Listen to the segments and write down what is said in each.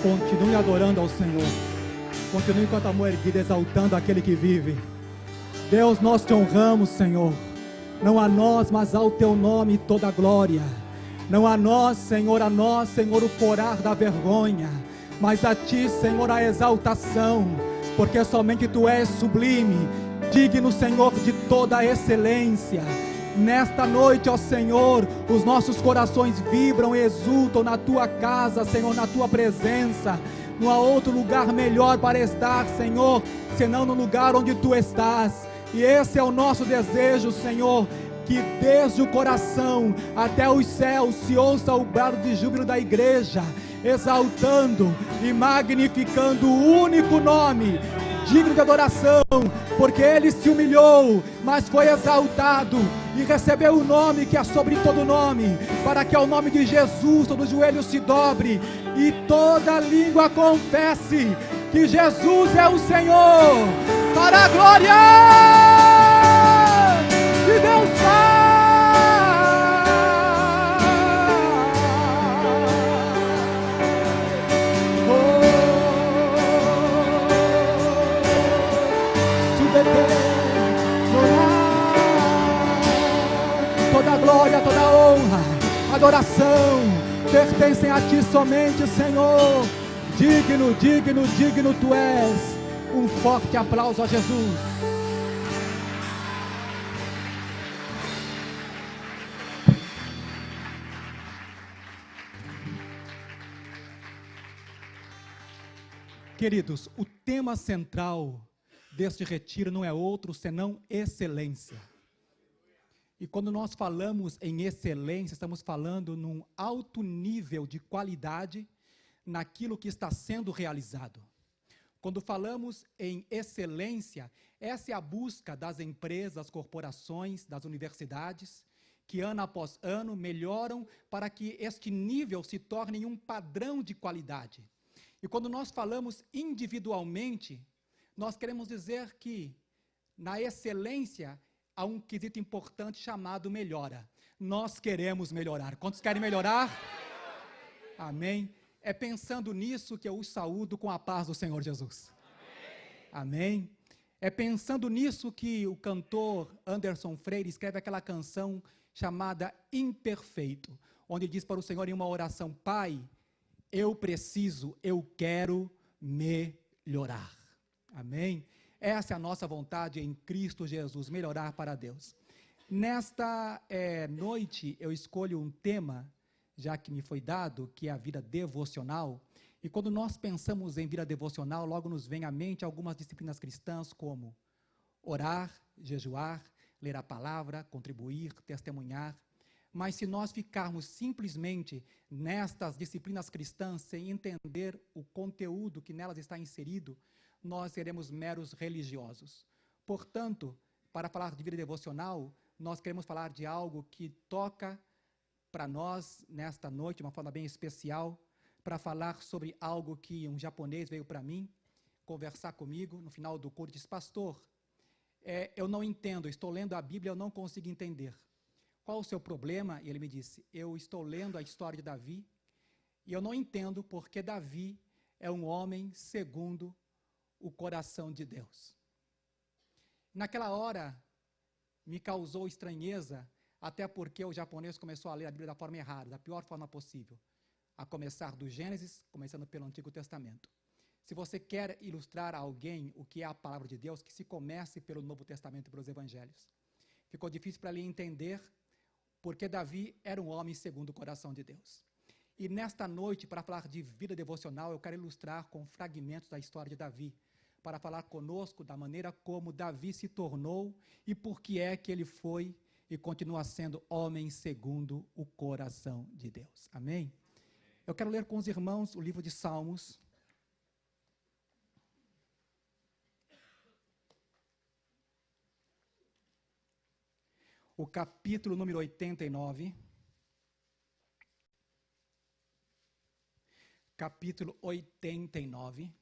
Continue adorando ao Senhor. Continue com a mão erguida, exaltando aquele que vive. Deus, nós te honramos, Senhor. Não a nós, mas ao teu nome toda a glória. Não a nós, Senhor, o corar da vergonha, mas a ti, Senhor, a exaltação, porque somente tu és sublime, digno, Senhor, de toda a excelência. Nesta noite, ó Senhor, os nossos corações vibram e exultam na tua casa, Senhor, na tua presença. Não há outro lugar melhor para estar, Senhor, senão no lugar onde tu estás. E esse é o nosso desejo, Senhor, que desde o coração até os céus se ouça o brado de júbilo da igreja, exaltando e magnificando o único nome digno de adoração, porque ele se humilhou, mas foi exaltado e recebeu o nome que é sobre todo nome, para que ao nome de Jesus todo joelho se dobre e toda língua confesse que Jesus é o Senhor, para a glória de Deus Pai. Toda glória, toda honra, adoração pertencem a ti somente, Senhor. Digno, digno, digno tu és. Um forte aplauso a Jesus. Queridos, o tema central deste retiro não é outro senão excelência. E quando nós falamos em excelência, estamos falando num alto nível de qualidade naquilo que está sendo realizado. Quando falamos em excelência, essa é a busca das empresas, corporações, das universidades, que ano após ano melhoram para que este nível se torne um padrão de qualidade. E quando nós falamos individualmente, nós queremos dizer que na excelência há um quesito importante chamado melhora. Nós queremos melhorar. Quantos querem melhorar? Amém. É pensando nisso que eu os saúdo com a paz do Senhor Jesus. Amém. É pensando nisso que o cantor Anderson Freire escreve aquela canção chamada Imperfeito, onde diz para o Senhor em uma oração: Pai, eu preciso, eu quero melhorar. Amém? Essa é a nossa vontade em Cristo Jesus, melhorar para Deus. Nesta noite, eu escolho um tema, já que me foi dado, que é a vida devocional. E quando nós pensamos em vida devocional, logo nos vem à mente algumas disciplinas cristãs, como orar, jejuar, ler a palavra, contribuir, testemunhar. Mas se nós ficarmos simplesmente nestas disciplinas cristãs, sem entender o conteúdo que nelas está inserido, nós seremos meros religiosos. Portanto, para falar de vida devocional, nós queremos falar de algo que toca para nós, nesta noite, de uma forma bem especial, para falar sobre algo que um japonês veio para mim, conversar comigo, no final do culto, disse: pastor, eu não entendo, estou lendo a Bíblia, eu não consigo entender. Qual o seu problema? E ele me disse: eu estou lendo a história de Davi, e eu não entendo porque Davi é um homem segundo o coração de Deus. Naquela hora, me causou estranheza, até porque o japonês começou a ler a Bíblia da forma errada, da pior forma possível, a começar do Gênesis, começando pelo Antigo Testamento. Se você quer ilustrar a alguém o que é a palavra de Deus, que se comece pelo Novo Testamento e pelos Evangelhos. Ficou difícil para ele entender, porque Davi era um homem segundo o coração de Deus. E nesta noite, para falar de vida devocional, eu quero ilustrar com fragmentos da história de Davi, para falar conosco da maneira como Davi se tornou e por que é que ele foi e continua sendo homem segundo o coração de Deus. Amém? Eu quero ler com os irmãos o livro de Salmos. O capítulo número 89. Capítulo 89.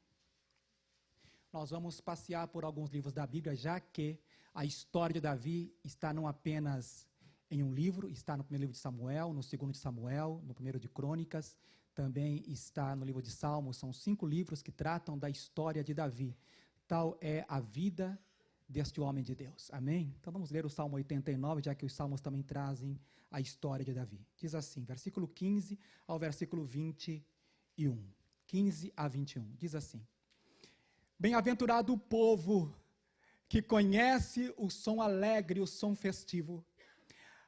Nós vamos passear por alguns livros da Bíblia, já que a história de Davi está não apenas em um livro, está no primeiro livro de Samuel, no segundo de Samuel, no primeiro de Crônicas, também está no livro de Salmos. São 5 livros que tratam da história de Davi. Tal é a vida deste homem de Deus. Amém? Então vamos ler o Salmo 89, já que os Salmos também trazem a história de Davi. Diz assim, versículo 15 ao versículo 21. 15 a 21. Diz assim: Bem-aventurado o povo que conhece o som alegre, o som festivo.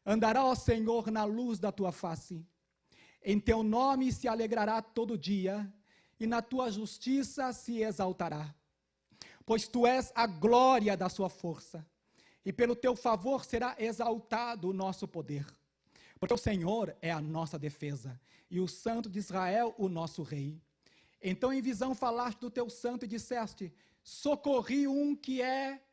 Andará, ó Senhor, na luz da tua face. Em teu nome se alegrará todo dia, e na tua justiça se exaltará. Pois tu és a glória da sua força, e pelo teu favor será exaltado o nosso poder. Porque o Senhor é a nossa defesa, e o Santo de Israel o nosso rei. Então em visão falaste do teu santo e disseste: socorri um que é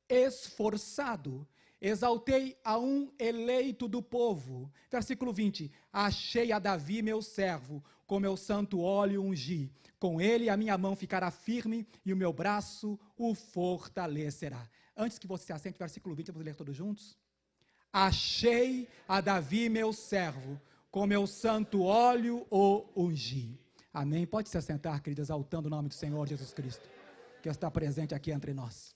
esforçado, exaltei a um eleito do povo. Versículo 20, achei a Davi meu servo, com meu santo óleo ungi. Com ele a minha mão ficará firme e o meu braço o fortalecerá. Antes que você se assente, versículo 20, vamos ler todos juntos? Achei a Davi meu servo, com meu santo óleo o ungi. Amém? Pode se assentar, querido, exaltando o nome do Senhor Jesus Cristo, que está presente aqui entre nós.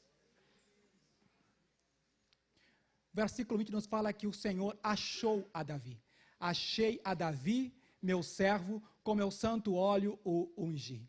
Versículo 20 nos fala que o Senhor achou a Davi. Achei a Davi, meu servo, com meu santo óleo o ungi.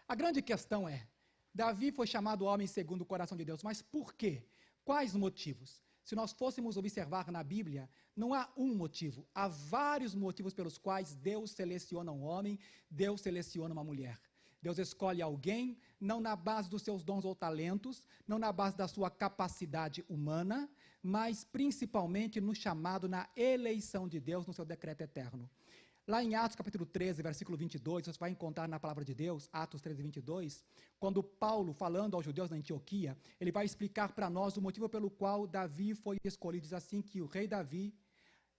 A grande questão é, Davi foi chamado homem segundo o coração de Deus, mas por quê? Quais motivos? Se nós fôssemos observar na Bíblia, não há um motivo, há vários motivos pelos quais Deus seleciona um homem, Deus seleciona uma mulher. Deus escolhe alguém, não na base dos seus dons ou talentos, não na base da sua capacidade humana, mas principalmente no chamado, na eleição de Deus, no seu decreto eterno. Lá em Atos capítulo 13, versículo 22, você vai encontrar na palavra de Deus, Atos 13, 22, quando Paulo, falando aos judeus na Antioquia, ele vai explicar para nós o motivo pelo qual Davi foi escolhido. Diz assim que o rei Davi,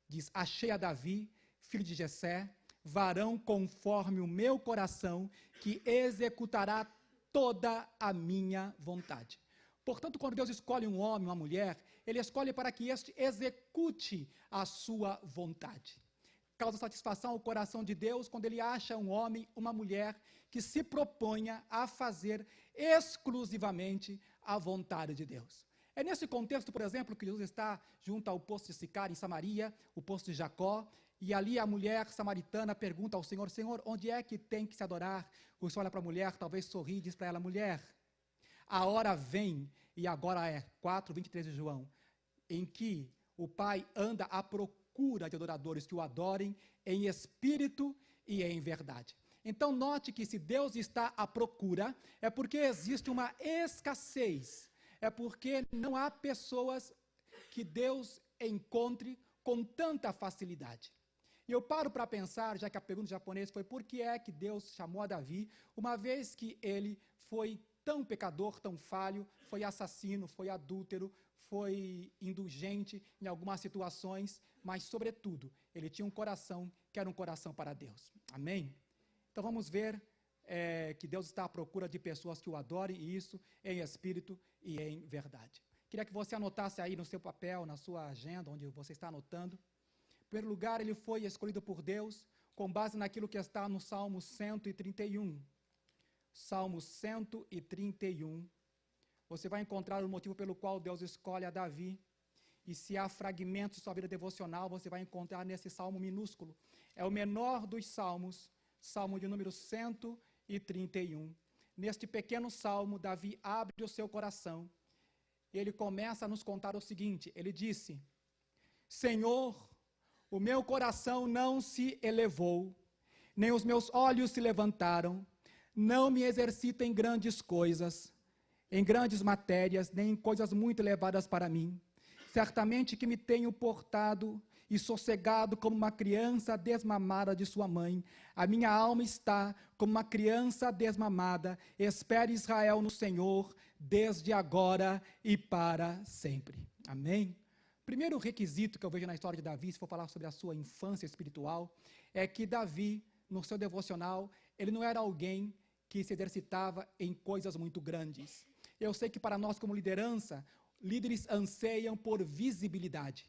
diz, achei a Davi, filho de Jessé, varão conforme o meu coração, que executará toda a minha vontade. Portanto, quando Deus escolhe um homem, uma mulher, Ele escolhe para que este execute a sua vontade. Causa satisfação ao coração de Deus quando Ele acha um homem, uma mulher, que se proponha a fazer exclusivamente a vontade de Deus. É nesse contexto, por exemplo, que Jesus está junto ao poço de Sicar, em Samaria, o poço de Jacó, e ali a mulher samaritana pergunta ao Senhor, Senhor, onde é que tem que se adorar? O Senhor olha para a mulher, talvez sorri e diz para ela, mulher, a hora vem, e agora é 4:23 de João, em que o Pai anda à procura de adoradores que o adorem em espírito e em verdade. Então note que se Deus está à procura, é porque existe uma escassez, é porque não há pessoas que Deus encontre com tanta facilidade. E eu paro para pensar, já que a pergunta japonesa foi por que é que Deus chamou a Davi, uma vez que ele foi tão pecador, tão falho, foi assassino, foi adúltero, foi indulgente em algumas situações, mas, sobretudo, ele tinha um coração que era um coração para Deus. Amém? Então, vamos ver que Deus está à procura de pessoas que o adorem, e isso em espírito e em verdade. Queria que você anotasse aí no seu papel, na sua agenda, onde você está anotando. Em primeiro lugar, ele foi escolhido por Deus com base naquilo que está no Salmo 131. Salmo 131. Você vai encontrar o motivo pelo qual Deus escolhe a Davi. E se há fragmentos de sua vida devocional, você vai encontrar nesse salmo minúsculo. É o menor dos salmos, salmo de número 131. Neste pequeno salmo, Davi abre o seu coração. Ele começa a nos contar o seguinte, ele disse, Senhor, o meu coração não se elevou, nem os meus olhos se levantaram, não me exercito em grandes coisas, em grandes matérias, nem em coisas muito elevadas para mim. Certamente que me tenho portado e sossegado como uma criança desmamada de sua mãe. A minha alma está como uma criança desmamada. Espere Israel no Senhor, desde agora e para sempre. Amém? Primeiro requisito que eu vejo na história de Davi, se for falar sobre a sua infância espiritual, é que Davi, no seu devocional, ele não era alguém que se exercitava em coisas muito grandes. Eu sei que para nós como liderança, líderes anseiam por visibilidade.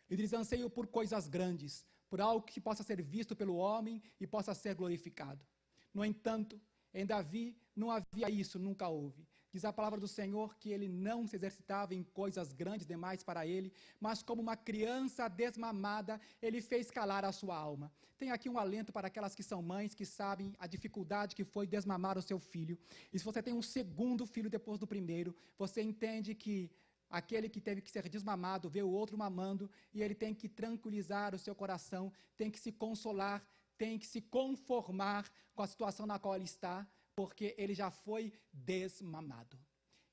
Líderes anseiam por coisas grandes, por algo que possa ser visto pelo homem e possa ser glorificado. No entanto, em Davi não havia isso, nunca houve. Diz a palavra do Senhor que ele não se exercitava em coisas grandes demais para ele, mas como uma criança desmamada, ele fez calar a sua alma. Tem aqui um alento para aquelas que são mães, que sabem a dificuldade que foi desmamar o seu filho. E se você tem um segundo filho depois do primeiro, você entende que aquele que teve que ser desmamado, vê o outro mamando, e ele tem que tranquilizar o seu coração, tem que se consolar, tem que se conformar com a situação na qual ele está, porque ele já foi desmamado.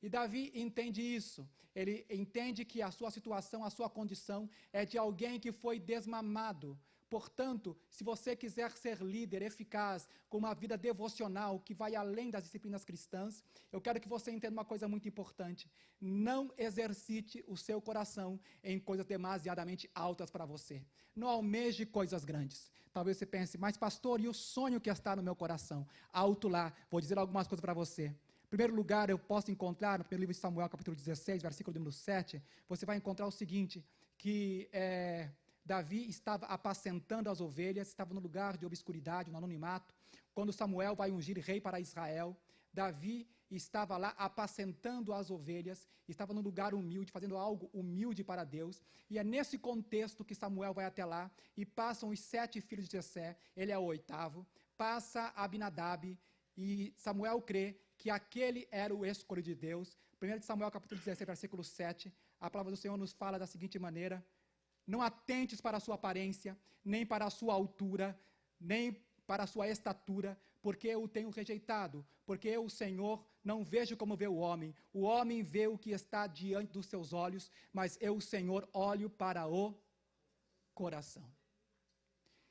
E Davi entende isso. Ele entende que a sua situação, a sua condição é de alguém que foi desmamado. Portanto, se você quiser ser líder eficaz, com uma vida devocional que vai além das disciplinas cristãs, eu quero que você entenda uma coisa muito importante. Não exercite o seu coração em coisas demasiadamente altas para você. Não almeje coisas grandes. Talvez você pense, mas pastor, e o sonho que está no meu coração? Alto lá, vou dizer algumas coisas para você. Em primeiro lugar, eu posso encontrar, no primeiro livro de Samuel, capítulo 16, versículo número 7, você vai encontrar o seguinte, que Davi estava apacentando as ovelhas, estava no lugar de obscuridade, no anonimato, quando Samuel vai ungir rei para Israel. Davi estava lá apacentando as ovelhas, estava num lugar humilde, fazendo algo humilde para Deus, e é nesse contexto que Samuel vai até lá, e passam os 7 filhos de Jessé, ele é o 8º, passa Abinadab, e Samuel crê que aquele era o escolhido de Deus. 1 Samuel capítulo 16, versículo 7, a palavra do Senhor nos fala da seguinte maneira: não atentes para a sua aparência, nem para a sua altura, nem para a sua estatura, porque eu o tenho rejeitado, porque eu, o Senhor, não vejo como vê o homem vê o que está diante dos seus olhos, mas eu, o Senhor, olho para o coração.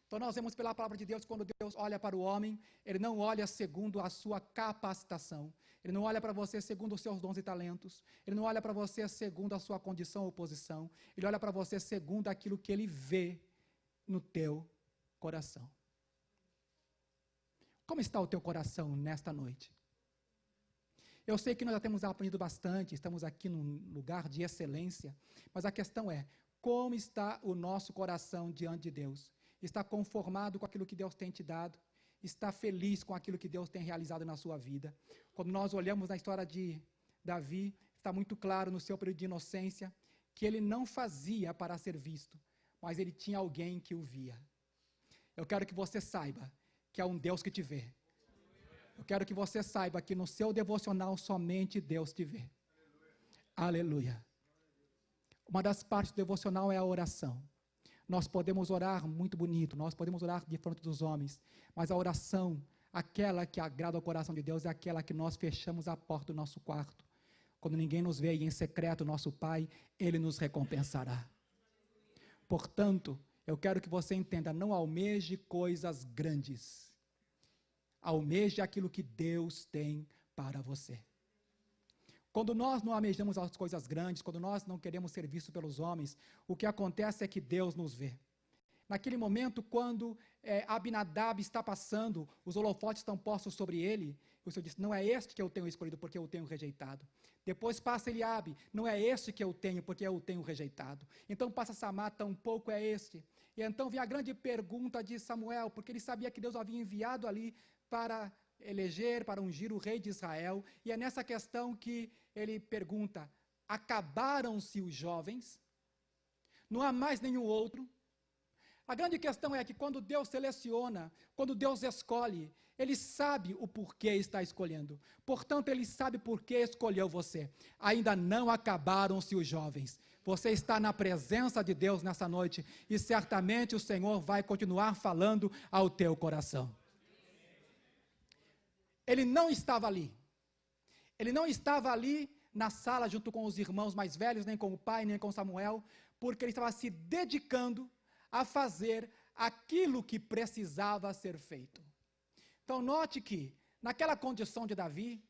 Então nós vemos pela palavra de Deus, quando Deus olha para o homem, Ele não olha segundo a sua capacitação, Ele não olha para você segundo os seus dons e talentos, Ele não olha para você segundo a sua condição ou posição, Ele olha para você segundo aquilo que Ele vê no teu coração. Como está o teu coração nesta noite? Eu sei que nós já temos aprendido bastante, estamos aqui num lugar de excelência, mas a questão é, como está o nosso coração diante de Deus? Está conformado com aquilo que Deus tem te dado? Está feliz com aquilo que Deus tem realizado na sua vida? Quando nós olhamos na história de Davi, está muito claro no seu período de inocência, que ele não fazia para ser visto, mas ele tinha alguém que o via. Eu quero que você saiba que é um Deus que te vê. Eu quero que você saiba que no seu devocional somente Deus te vê. Aleluia. Uma das partes do devocional é a oração. Nós podemos orar muito bonito, nós podemos orar de frente dos homens, mas a oração, aquela que agrada ao coração de Deus, é aquela que nós fechamos a porta do nosso quarto. Quando ninguém nos vê e em secreto, nosso Pai, Ele nos recompensará. Portanto, eu quero que você entenda, não almeje coisas grandes. Almeje aquilo que Deus tem para você. Quando nós não almejamos as coisas grandes, quando nós não queremos ser vistos pelos homens, o que acontece é que Deus nos vê. Naquele momento, quando Abinadab está passando, os holofotes estão postos sobre ele, o Senhor disse, não é este que eu tenho escolhido, porque eu o tenho rejeitado. Depois passa Eliabe, não é este que eu tenho, porque eu o tenho rejeitado. Então passa Samar, tampouco é este. E então vem a grande pergunta de Samuel, porque ele sabia que Deus o havia enviado ali para eleger, para ungir o rei de Israel, e é nessa questão que ele pergunta, acabaram-se os jovens? Não há mais nenhum outro? A grande questão é que quando Deus seleciona, quando Deus escolhe, Ele sabe o porquê está escolhendo. Portanto, Ele sabe por que escolheu você. Ainda não acabaram-se os jovens. Você está na presença de Deus nessa noite e certamente o Senhor vai continuar falando ao teu coração. Ele não estava ali. Ele não estava ali na sala junto com os irmãos mais velhos, nem com o pai, nem com Samuel, porque ele estava se dedicando a fazer aquilo que precisava ser feito. Então note que, naquela condição de Davi,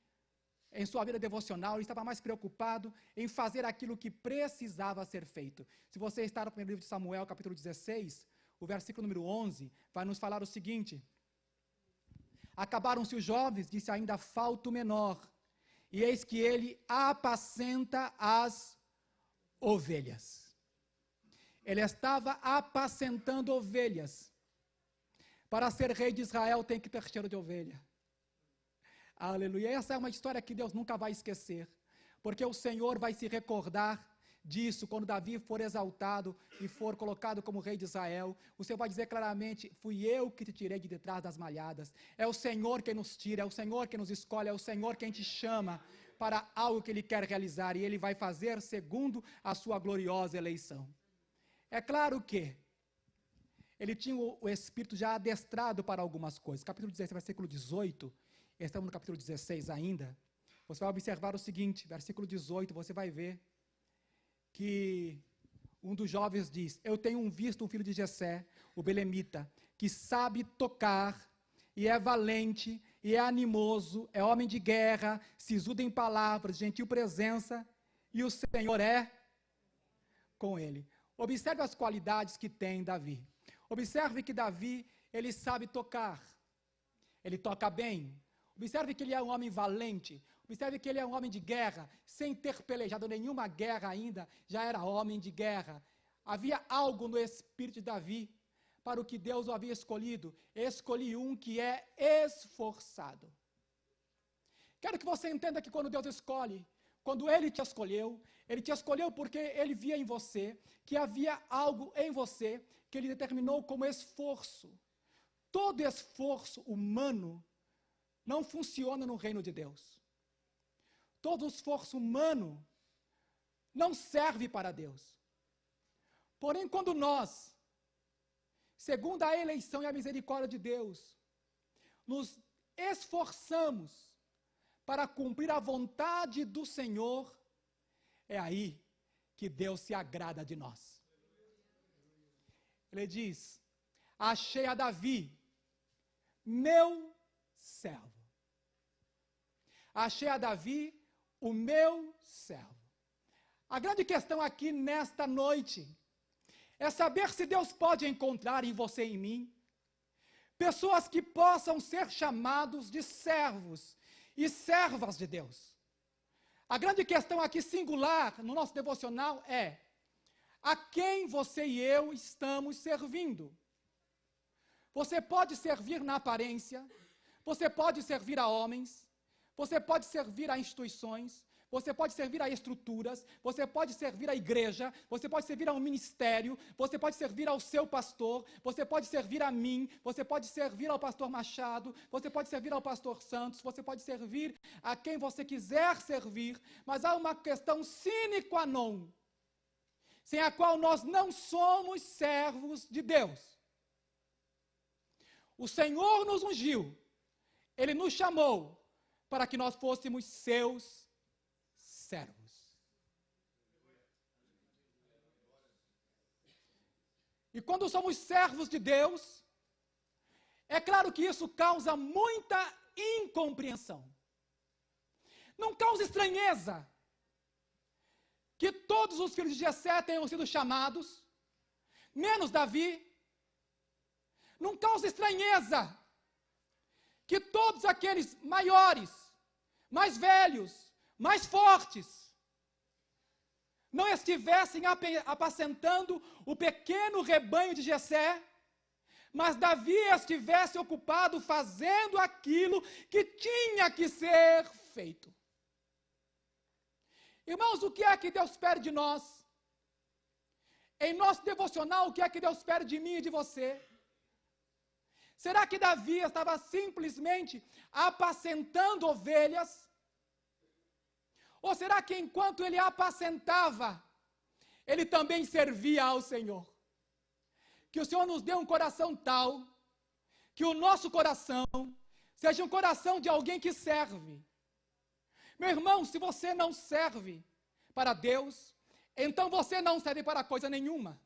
em sua vida devocional, ele estava mais preocupado em fazer aquilo que precisava ser feito. Se você está no primeiro livro de Samuel, capítulo 16, o versículo número 11, vai nos falar o seguinte, acabaram-se os jovens, disse ainda falta o menor, e eis que ele apacenta as ovelhas. Ele estava apacentando ovelhas. Para ser rei de Israel tem que ter cheiro de ovelha. Aleluia. Essa é uma história que Deus nunca vai esquecer. Porque o Senhor vai se recordar disso quando Davi for exaltado e for colocado como rei de Israel. O Senhor vai dizer claramente: fui eu que te tirei de detrás das malhadas. É o Senhor quem nos tira, é o Senhor quem nos escolhe, é o Senhor quem te chama para algo que Ele quer realizar. E Ele vai fazer segundo a sua gloriosa eleição. É claro que ele tinha o Espírito já adestrado para algumas coisas. Capítulo 16, versículo 18, estamos no capítulo 16 ainda. Você vai observar o seguinte, versículo 18, você vai ver que um dos jovens diz: eu tenho visto um filho de Jessé, o belemita, que sabe tocar, e é valente, e é animoso, é homem de guerra, sisudo em palavras, gentil presença, e o Senhor é com ele. Observe as qualidades que tem Davi. Observe que Davi, ele sabe tocar, ele toca bem. Observe que ele é um homem valente. Observe que ele é um homem de guerra, sem ter pelejado nenhuma guerra ainda, já era homem de guerra. Havia algo no espírito de Davi, para o que Deus o havia escolhido. Escolhi um que é esforçado. Quero que você entenda que quando Deus escolhe, quando Ele te escolheu porque Ele via em você, que havia algo em você, que Ele determinou como esforço. Todo esforço humano não funciona no reino de Deus. Todo esforço humano não serve para Deus. Porém, quando nós, segundo a eleição e a misericórdia de Deus, nos esforçamos para cumprir a vontade do Senhor, é aí que Deus se agrada de nós. Ele diz: achei a Davi, meu servo. Achei a Davi, o meu servo. A grande questão aqui nesta noite é saber se Deus pode encontrar em você e em mim pessoas que possam ser chamados de servos e servas de Deus. A grande questão aqui singular no nosso devocional é: a quem você e eu estamos servindo? Você pode servir na aparência, você pode servir a homens, você pode servir a instituições, você pode servir a estruturas, você pode servir à igreja, você pode servir a um ministério, você pode servir ao seu pastor, você pode servir a mim, você pode servir ao pastor Machado, você pode servir ao pastor Santos, você pode servir a quem você quiser servir, mas há uma questão sine qua non, sem a qual nós não somos servos de Deus. O Senhor nos ungiu, Ele nos chamou para que nós fôssemos seus servos. E quando somos servos de Deus, é claro que isso causa muita incompreensão. Não causa estranheza que todos os filhos de Jessé tenham sido chamados, menos Davi. Não causa estranheza que todos aqueles maiores, mais velhos, mais fortes, não estivessem apacentando o pequeno rebanho de Jessé, mas Davi estivesse ocupado fazendo aquilo que tinha que ser feito. Irmãos, o que é que Deus pede de nós? Em nosso devocional, o que é que Deus pede de mim e de você? Será que Davi estava simplesmente apacentando ovelhas? Ou será que enquanto ele apacentava, ele também servia ao Senhor? Que o Senhor nos dê um coração tal, que o nosso coração seja um coração de alguém que serve. Meu irmão, se você não serve para Deus, então você não serve para coisa nenhuma.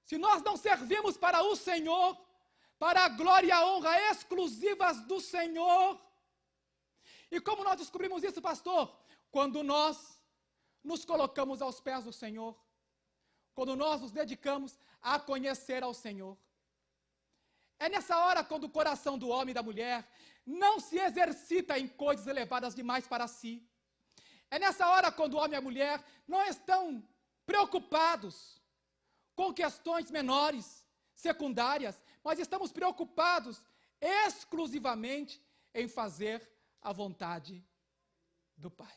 Se nós não servimos para o Senhor, para a glória e a honra exclusivas do Senhor. E como nós descobrimos isso, pastor? Quando nós nos colocamos aos pés do Senhor, quando nós nos dedicamos a conhecer ao Senhor. É nessa hora quando o coração do homem e da mulher não se exercita em coisas elevadas demais para si. É nessa hora quando o homem e a mulher não estão preocupados com questões menores, secundárias, mas estamos preocupados exclusivamente em fazer a vontade do Pai.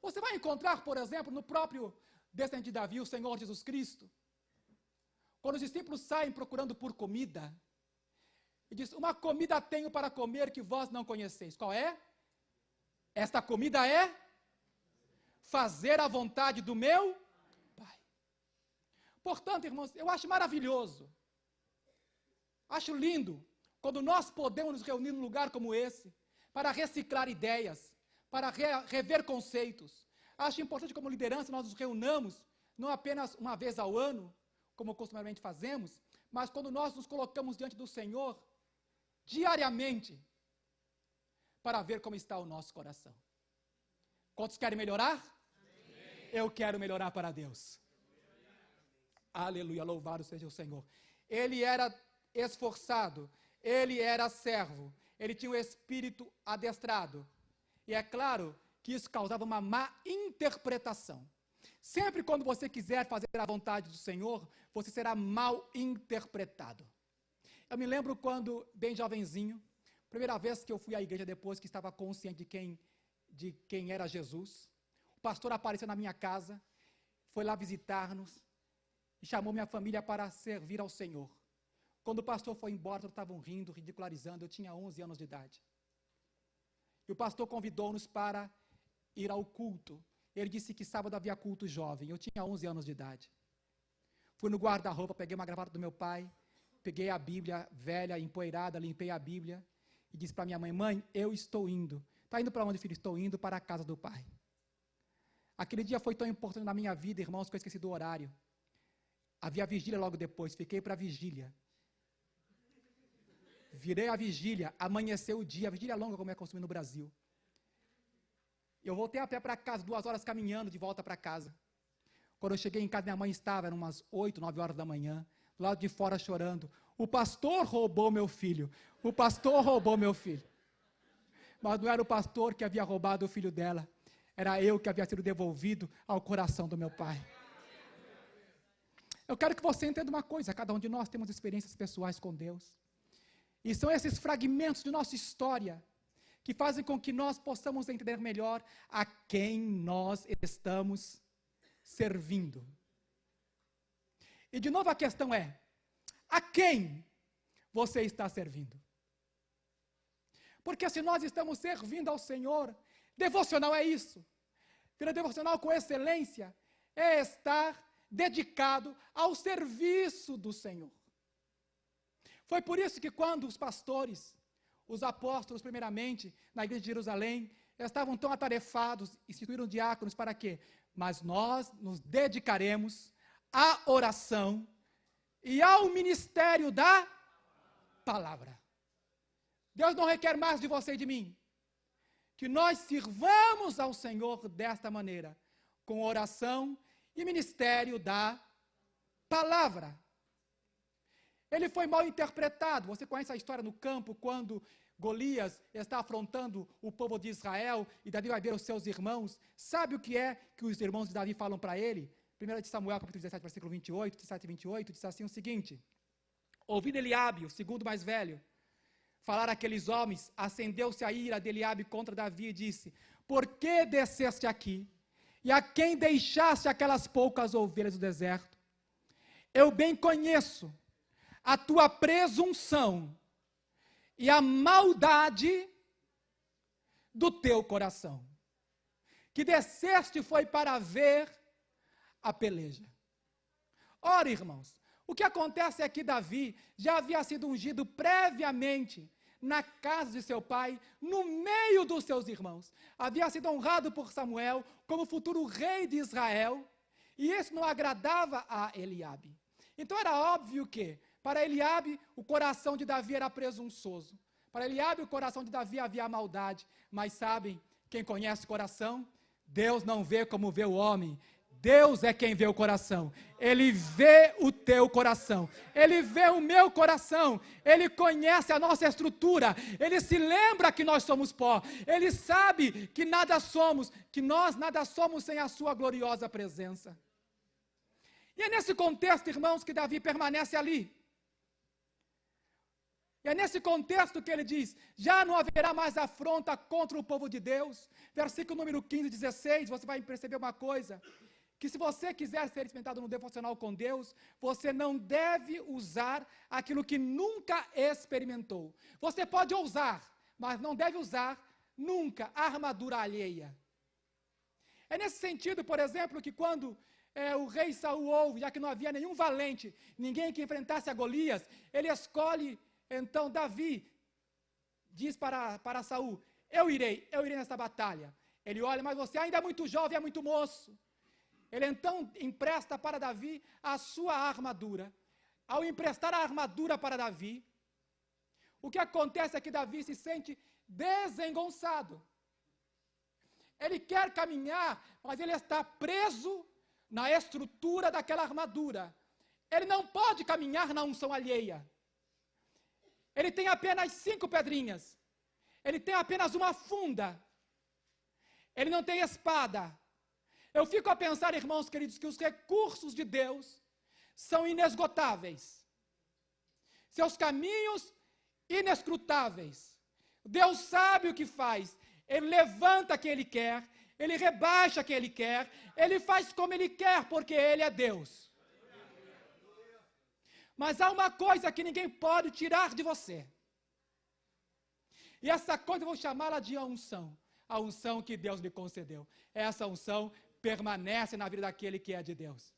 Você vai encontrar, por exemplo, no próprio descendente de Davi, o Senhor Jesus Cristo, quando os discípulos saem procurando por comida, e diz: uma comida tenho para comer que vós não conheceis. Qual é? Esta comida é fazer a vontade do meu Pai. Portanto, irmãos, eu acho maravilhoso, acho lindo, quando nós podemos nos reunir num lugar como esse, para reciclar ideias, para rever conceitos. Acho importante, como liderança, nós nos reunamos, não apenas uma vez ao ano, como costumamente fazemos, mas quando nós nos colocamos diante do Senhor, diariamente, para ver como está o nosso coração. Quantos querem melhorar? Amém. Eu quero melhorar para Deus. Aleluia, louvado seja o Senhor. Ele era esforçado, ele era servo, ele tinha o espírito adestrado. E é claro que isso causava uma má interpretação. Sempre quando você quiser fazer a vontade do Senhor, você será mal interpretado. Eu me lembro quando, bem jovenzinho, primeira vez que eu fui à igreja depois que estava consciente de quem era Jesus, o pastor apareceu na minha casa, foi lá visitar-nos e chamou minha família para servir ao Senhor. Quando o pastor foi embora, todos estavam rindo, ridicularizando. Eu tinha 11 anos de idade. E o pastor convidou-nos para ir ao culto. Ele disse que sábado havia culto jovem. Eu tinha 11 anos de idade. Fui no guarda-roupa, peguei uma gravata do meu pai, peguei a Bíblia velha, empoeirada, limpei a Bíblia e disse para minha mãe: mãe, eu estou indo. Está indo para onde, filho? Estou indo para a casa do Pai. Aquele dia foi tão importante na minha vida, irmãos, que eu esqueci do horário. Havia vigília logo depois, fiquei para a vigília. Virei a vigília, amanheceu o dia, a vigília longa como é costume no Brasil. Eu voltei a pé para casa, 2 horas caminhando de volta para casa. Quando eu cheguei em casa, minha mãe estava, eram umas 8, 9 horas da manhã, do lado de fora chorando. O pastor roubou meu filho, o pastor roubou meu filho. Mas não era o pastor que havia roubado o filho dela, era eu que havia sido devolvido ao coração do meu pai. Eu quero que você entenda uma coisa: cada um de nós temos experiências pessoais com Deus. E são esses fragmentos de nossa história que fazem com que nós possamos entender melhor a quem nós estamos servindo. E de novo a questão é: a quem você está servindo? Porque se nós estamos servindo ao Senhor, devocional é isso. Ter devocional com excelência é estar dedicado ao serviço do Senhor. Foi por isso que quando os pastores, os apóstolos primeiramente, na igreja de Jerusalém, estavam tão atarefados, instituíram diáconos para quê? Mas nós nos dedicaremos à oração e ao ministério da palavra. Deus não requer mais de você e de mim que nós sirvamos ao Senhor desta maneira, com oração e ministério da palavra. Ele foi mal interpretado. Você conhece a história no campo, quando Golias está afrontando o povo de Israel e Davi vai ver os seus irmãos. Sabe o que é que os irmãos de Davi falam para ele? 1 Samuel, capítulo 17, versículo 28, 17 e 28, diz assim o seguinte: ouvindo Eliabe, o segundo mais velho, falar aqueles homens, acendeu-se a ira de Eliabe contra Davi e disse: por que desceste aqui? E a quem deixaste aquelas poucas ovelhas do deserto? Eu bem conheço a tua presunção e a maldade do teu coração, que desceste foi para ver a peleja. Ora, irmãos, o que acontece é que Davi já havia sido ungido previamente na casa de seu pai, no meio dos seus irmãos. Havia sido honrado por Samuel como futuro rei de Israel, e isso não agradava a Eliabe. Então era óbvio que, para Eliabe, o coração de Davi era presunçoso. Para Eliabe, o coração de Davi havia maldade. Mas sabem, quem conhece o coração, Deus não vê como vê o homem. Deus é quem vê o coração. Ele vê o teu coração. Ele vê o meu coração. Ele conhece a nossa estrutura. Ele se lembra que nós somos pó. Ele sabe que nada somos, que nós nada somos sem a sua gloriosa presença. E é nesse contexto, irmãos, que Davi permanece ali. E é nesse contexto que ele diz, já não haverá mais afronta contra o povo de Deus. Versículo número 15 e 16, você vai perceber uma coisa, que se você quiser ser experimentado no devocional com Deus, você não deve usar aquilo que nunca experimentou. Você pode ousar, mas não deve usar nunca a armadura alheia. É nesse sentido, por exemplo, que quando o rei Saul ouve, já que não havia nenhum valente, ninguém que enfrentasse a Golias, ele escolhe, então, Davi, diz para Saul, eu irei nessa batalha. Ele olha, mas você ainda é muito jovem, é muito moço. Ele então empresta para Davi a sua armadura. Ao emprestar a armadura para Davi, o que acontece é que Davi se sente desengonçado. Ele quer caminhar, mas ele está preso na estrutura daquela armadura. Ele não pode caminhar na unção alheia. Ele tem apenas 5 pedrinhas. Ele tem apenas uma funda. Ele não tem espada. Eu fico a pensar, irmãos queridos, que os recursos de Deus são inesgotáveis. Seus caminhos inescrutáveis. Deus sabe o que faz. Ele levanta quem Ele quer, Ele rebaixa quem Ele quer, Ele faz como Ele quer, porque Ele é Deus. Mas há uma coisa que ninguém pode tirar de você. E essa coisa eu vou chamá-la de unção. A unção que Deus lhe concedeu. Essa unção permanece na vida daquele que é de Deus.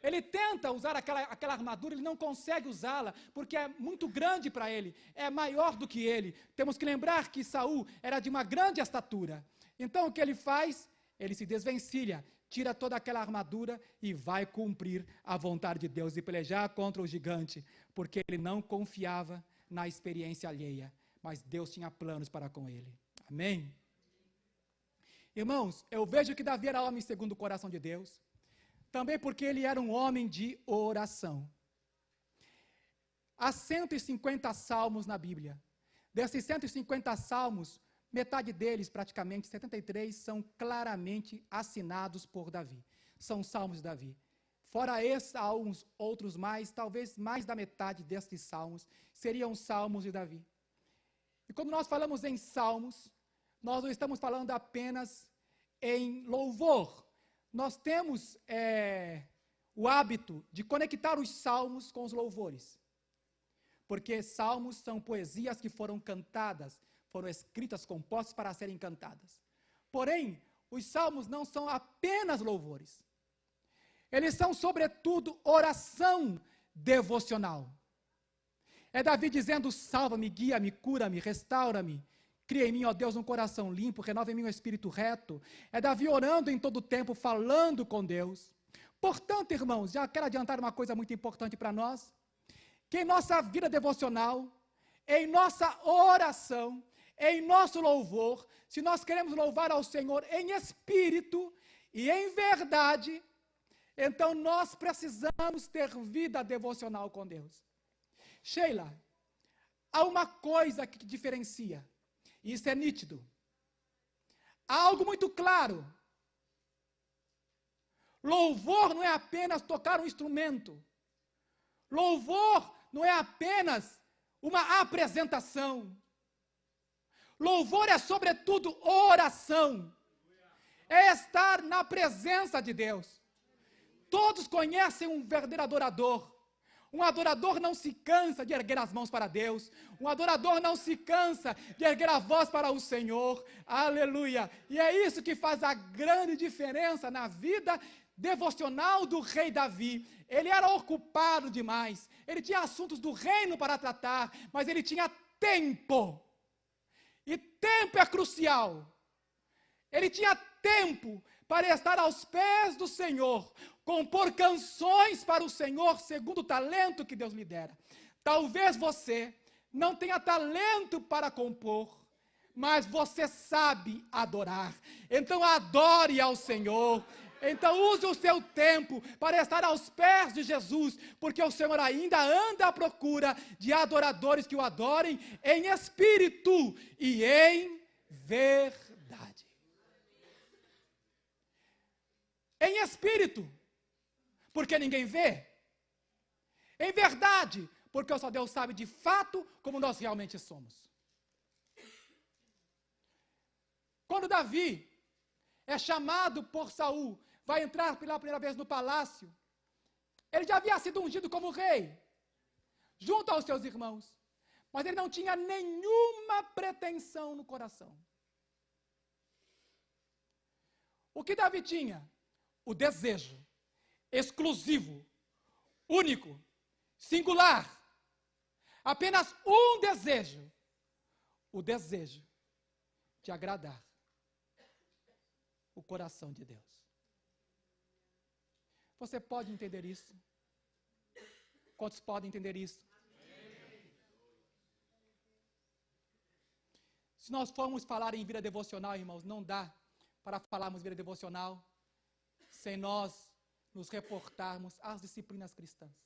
Ele tenta usar aquela armadura, ele não consegue usá-la, porque é muito grande para ele, é maior do que ele. Temos que lembrar que Saul era de uma grande estatura. Então o que ele faz? Ele se desvencilha, tira toda aquela armadura e vai cumprir a vontade de Deus e pelejar contra o gigante, porque ele não confiava na experiência alheia, mas Deus tinha planos para com ele. Amém? Irmãos, eu vejo que Davi era homem segundo o coração de Deus, também porque ele era um homem de oração. Há 150 salmos na Bíblia. Desses 150 salmos, metade deles, praticamente 73, são claramente assinados por Davi. São salmos de Davi. Fora esses, há uns outros mais, talvez mais da metade destes salmos, seriam salmos de Davi. E quando nós falamos em salmos, nós não estamos falando apenas em louvor. Nós temos o hábito de conectar os salmos com os louvores. Porque salmos são poesias que foram cantadas, foram escritas, compostas para serem cantadas. Porém, os salmos não são apenas louvores. Eles são, sobretudo, oração devocional. É Davi dizendo, salva-me, guia-me, cura-me, restaura-me. Cria em mim, ó Deus, um coração limpo, renova em mim um espírito reto. É Davi orando em todo o tempo, falando com Deus. Portanto, irmãos, já quero adiantar uma coisa muito importante para nós, que em nossa vida devocional, em nossa oração, em nosso louvor, se nós queremos louvar ao Senhor em espírito e em verdade, então nós precisamos ter vida devocional com Deus. Sheila, há uma coisa que diferencia. Isso é nítido. Há algo muito claro. Louvor não é apenas tocar um instrumento. Louvor não é apenas uma apresentação. Louvor é, sobretudo, oração. É estar na presença de Deus. Todos conhecem um verdadeiro adorador. Um adorador não se cansa de erguer as mãos para Deus. Um adorador não se cansa de erguer a voz para o Senhor. Aleluia! E é isso que faz a grande diferença na vida devocional do rei Davi. Ele era ocupado demais. Ele tinha assuntos do reino para tratar, mas ele tinha tempo. E tempo é crucial. Ele tinha tempo para estar aos pés do Senhor, compor canções para o Senhor, segundo o talento que Deus lhe dera. Talvez você não tenha talento para compor, mas você sabe adorar. Então adore ao Senhor. Então use o seu tempo para estar aos pés de Jesus, porque o Senhor ainda anda à procura de adoradores que o adorem em espírito e em verdade. Em espírito. Porque ninguém vê. Em verdade, porque só Deus sabe de fato como nós realmente somos. Quando Davi é chamado por Saul, vai entrar pela primeira vez no palácio, ele já havia sido ungido como rei, junto aos seus irmãos, mas ele não tinha nenhuma pretensão no coração. O que Davi tinha? O desejo exclusivo, único, singular, apenas um desejo, o desejo de agradar o coração de Deus. Você pode entender isso? Quantos podem entender isso? Se nós formos falar em vida devocional, irmãos, não dá para falarmos vida devocional sem nós nos reportarmos às disciplinas cristãs.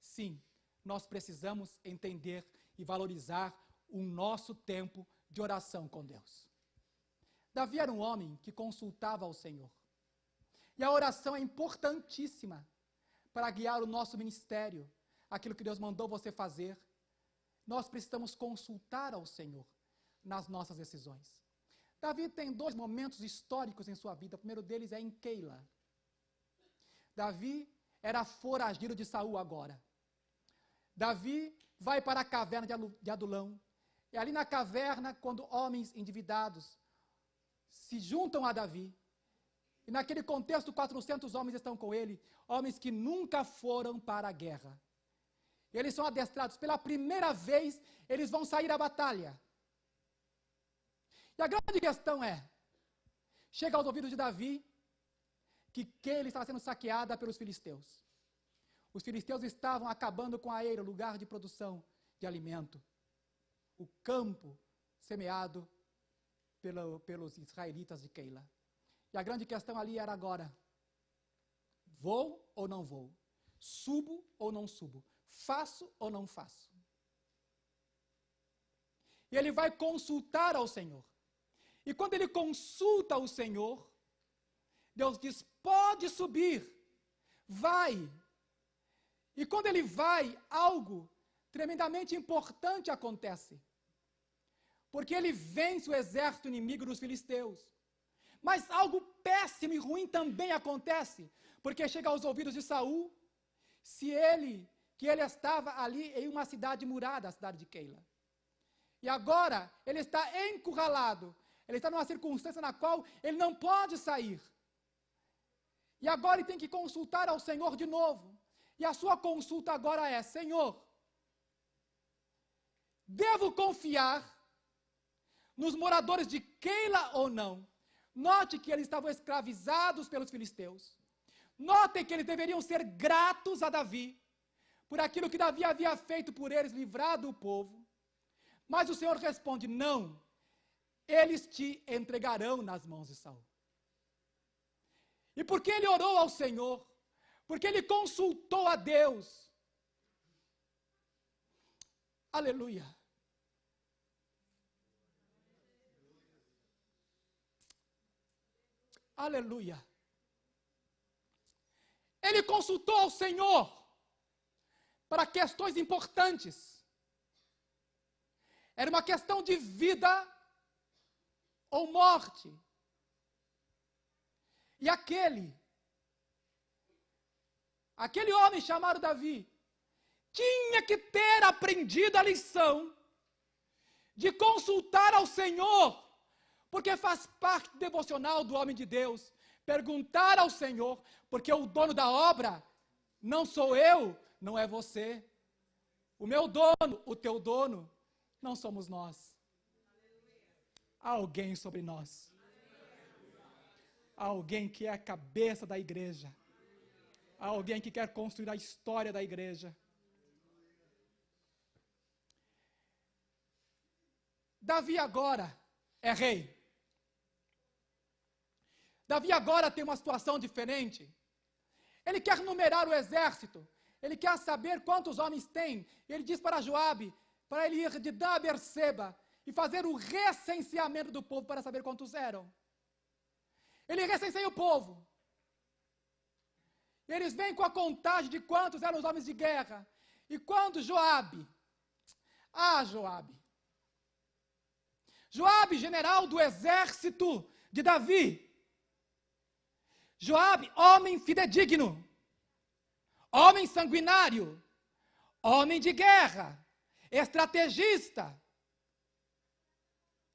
Sim, nós precisamos entender e valorizar o nosso tempo de oração com Deus. Davi era um homem que consultava ao Senhor. E a oração é importantíssima para guiar o nosso ministério, aquilo que Deus mandou você fazer. Nós precisamos consultar ao Senhor nas nossas decisões. Davi tem 2 momentos históricos em sua vida. O primeiro deles é em Keila. Davi era foragido de Saul agora. Davi vai para a caverna de Adulão. E ali na caverna, quando homens endividados se juntam a Davi, e naquele contexto 400 homens estão com ele, homens que nunca foram para a guerra. Eles são adestrados, pela primeira vez, eles vão sair à batalha. E a grande questão é, chega aos ouvidos de Davi, que Keila estava sendo saqueada pelos filisteus. Os filisteus estavam acabando com a eira, o lugar de produção de alimento. O campo semeado pelos israelitas de Keila. E a grande questão ali era agora, vou ou não vou? Subo ou não subo? Faço ou não faço? E ele vai consultar ao Senhor. E quando ele consulta o Senhor, Deus diz, pode subir, vai. E quando ele vai, algo tremendamente importante acontece. Porque ele vence o exército inimigo dos filisteus. Mas algo péssimo e ruim também acontece, porque chega aos ouvidos de Saul, que ele estava ali em uma cidade murada, a cidade de Keila. E agora ele está encurralado, ele está numa circunstância na qual ele não pode sair. E agora ele tem que consultar ao Senhor de novo. E a sua consulta agora é, Senhor, devo confiar nos moradores de Keila ou não? Note que eles estavam escravizados pelos filisteus. Notem que eles deveriam ser gratos a Davi, por aquilo que Davi havia feito por eles, livrado o povo. Mas o Senhor responde, não, eles te entregarão nas mãos de Saul. E porque ele orou ao Senhor, porque ele consultou a Deus. Aleluia. Aleluia. Ele consultou ao Senhor para questões importantes. Era uma questão de vida ou morte. E aquele homem chamado Davi, tinha que ter aprendido a lição de consultar ao Senhor, porque faz parte devocional do homem de Deus, perguntar ao Senhor, porque o dono da obra não sou eu, não é você. O meu dono, o teu dono, não somos nós. Há alguém sobre nós. Há alguém que é a cabeça da igreja. Há alguém que quer construir a história da igreja. Davi agora é rei. Davi agora tem uma situação diferente. Ele quer numerar o exército. Ele quer saber quantos homens tem. Ele diz para Joabe, para ele ir de Dan a Berseba e fazer o recenseamento do povo para saber quantos eram. Ele recenseia o povo. Eles vêm com a contagem de quantos eram os homens de guerra. E quando Joabe, Joabe, general do exército de Davi, Joabe, homem fidedigno, homem sanguinário, homem de guerra, estrategista,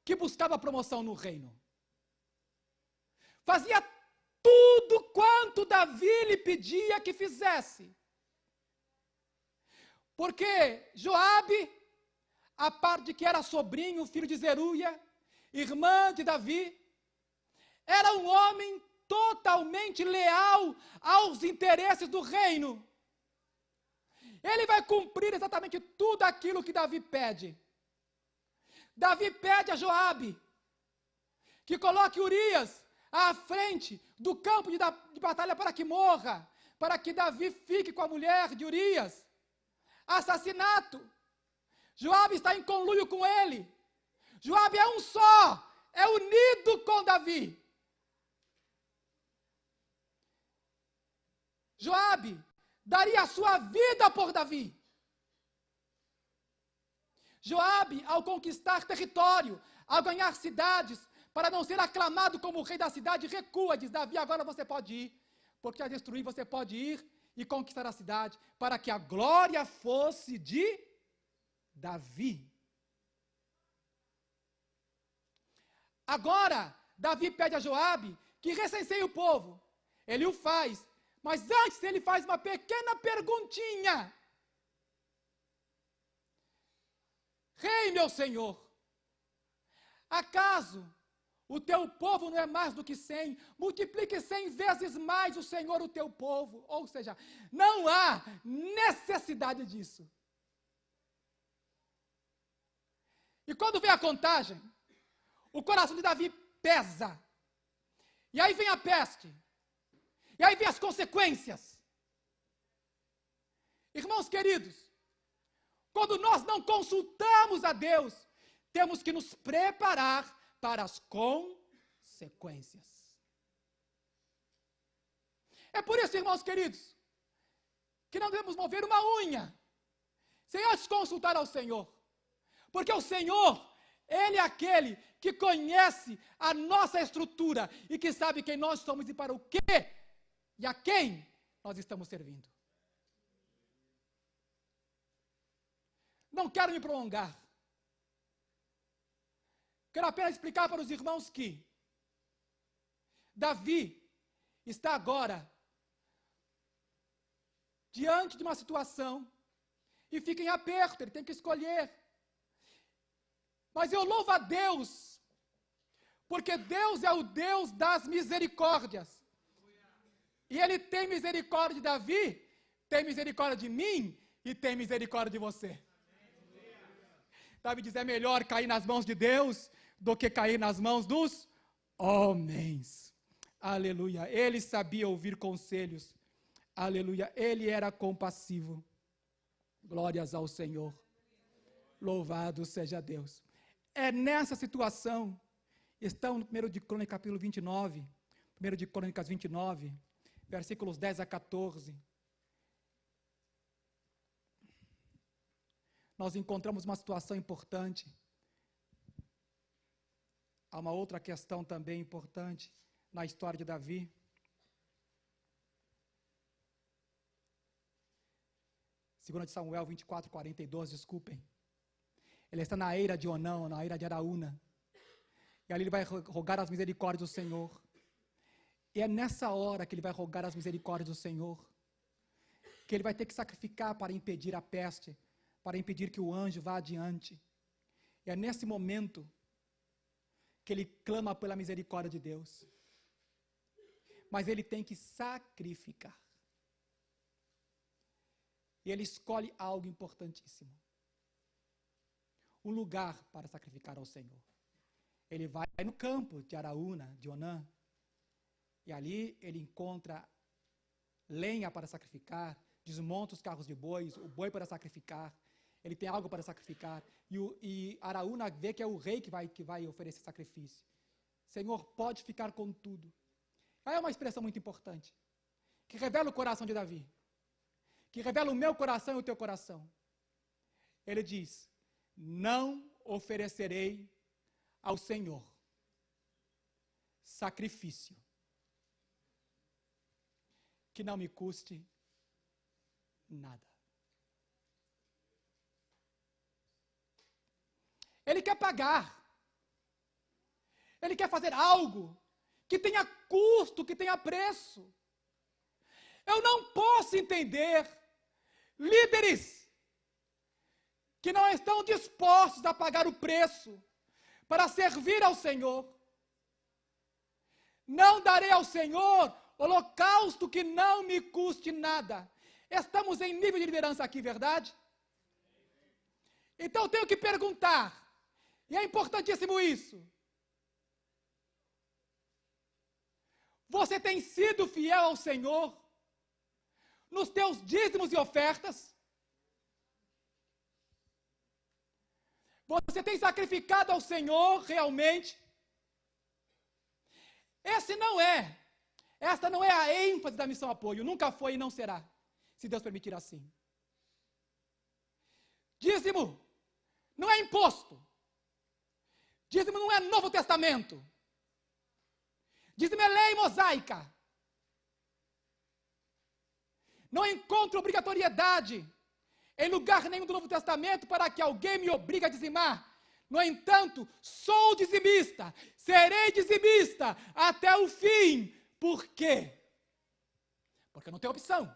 que buscava promoção no reino. Fazia tudo quanto Davi lhe pedia que fizesse. Porque Joabe, a parte de que era sobrinho, filho de Zeruia, irmã de Davi, era um homem totalmente leal aos interesses do reino. Ele vai cumprir exatamente tudo aquilo que Davi pede. Davi pede a Joabe que coloque Urias à frente do campo de batalha para que morra, para que Davi fique com a mulher de Urias. Assassinato. Joabe está em conluio com ele. Joabe é um só, é unido com Davi. Joabe daria a sua vida por Davi. Joabe, ao conquistar território, ao ganhar cidades, para não ser aclamado como o rei da cidade, recua, diz Davi, agora você pode ir, porque a destruir você pode ir e conquistar a cidade, para que a glória fosse de Davi. Agora, Davi pede a Joabe que recenseie o povo. Ele o faz, mas antes ele faz uma pequena perguntinha. Rei, meu senhor, acaso o teu povo não é mais do que 100? Multiplique 100 vezes mais o Senhor, o teu povo. Ou seja, não há necessidade disso. E quando vem a contagem, o coração de Davi pesa. E aí vem a peste. E aí vem as consequências. Irmãos queridos, quando nós não consultamos a Deus, temos que nos preparar para as consequências. É por isso, irmãos queridos, que não devemos mover uma unha sem antes consultar ao Senhor. Porque o Senhor, Ele é aquele que conhece a nossa estrutura e que sabe quem nós somos e para o quê e a quem nós estamos servindo. Não quero me prolongar. Quero apenas explicar para os irmãos que Davi está agora diante de uma situação e fica em aperto, ele tem que escolher. Mas eu louvo a Deus, porque Deus é o Deus das misericórdias. E Ele tem misericórdia de Davi, tem misericórdia de mim e tem misericórdia de você. Davi diz, é melhor cair nas mãos de Deus do que cair nas mãos dos homens. Aleluia. Ele sabia ouvir conselhos. Aleluia. Ele era compassivo. Glórias ao Senhor. Louvado seja Deus. É nessa situação, estão no 1 de Crônicas, capítulo 29, 1 de Crônicas 29, versículos 10 a 14. Nós encontramos uma situação importante. Há uma outra questão também importante na história de Davi. 2 de Samuel 24, 42, desculpem. Ele está na eira de Onã, na eira de Araúna. E ali ele vai rogar as misericórdias do Senhor. E é nessa hora que ele vai rogar as misericórdias do Senhor, que ele vai ter que sacrificar para impedir a peste, para impedir que o anjo vá adiante. E é nesse momento que ele clama pela misericórdia de Deus. Mas ele tem que sacrificar. E ele escolhe algo importantíssimo. Um lugar para sacrificar ao Senhor. Ele vai no campo de Araúna, de Onã, e ali ele encontra lenha para sacrificar, desmonta os carros de bois, o boi para sacrificar, ele tem algo para sacrificar, e Araúna vê que é o rei que vai oferecer sacrifício. Senhor, pode ficar com tudo. Aí é uma expressão muito importante. que revela o coração de Davi, que revela o meu coração e o teu coração. Ele diz: não oferecerei ao Senhor sacrifício que não me custe nada. Ele quer pagar. Ele quer fazer algo que tenha custo, que tenha preço. Eu não posso entender líderes que não estão dispostos a pagar o preço para servir ao Senhor. Não darei ao Senhor holocausto que não me custe nada. Estamos em nível de liderança aqui, verdade? Então eu tenho que perguntar, e é importantíssimo isso: você tem sido fiel ao Senhor nos teus dízimos e ofertas? Você tem sacrificado ao Senhor realmente? Essa não é a ênfase da missão apoio, nunca foi e não será, se Deus permitir assim. Dízimo não é imposto. Dízimo não é Novo Testamento. Dízimo é lei mosaica. Não encontro obrigatoriedade em lugar nenhum do Novo Testamento para que alguém me obrigue a dizimar. No entanto, sou dizimista, serei dizimista até o fim. Por quê? Porque eu não tenho opção.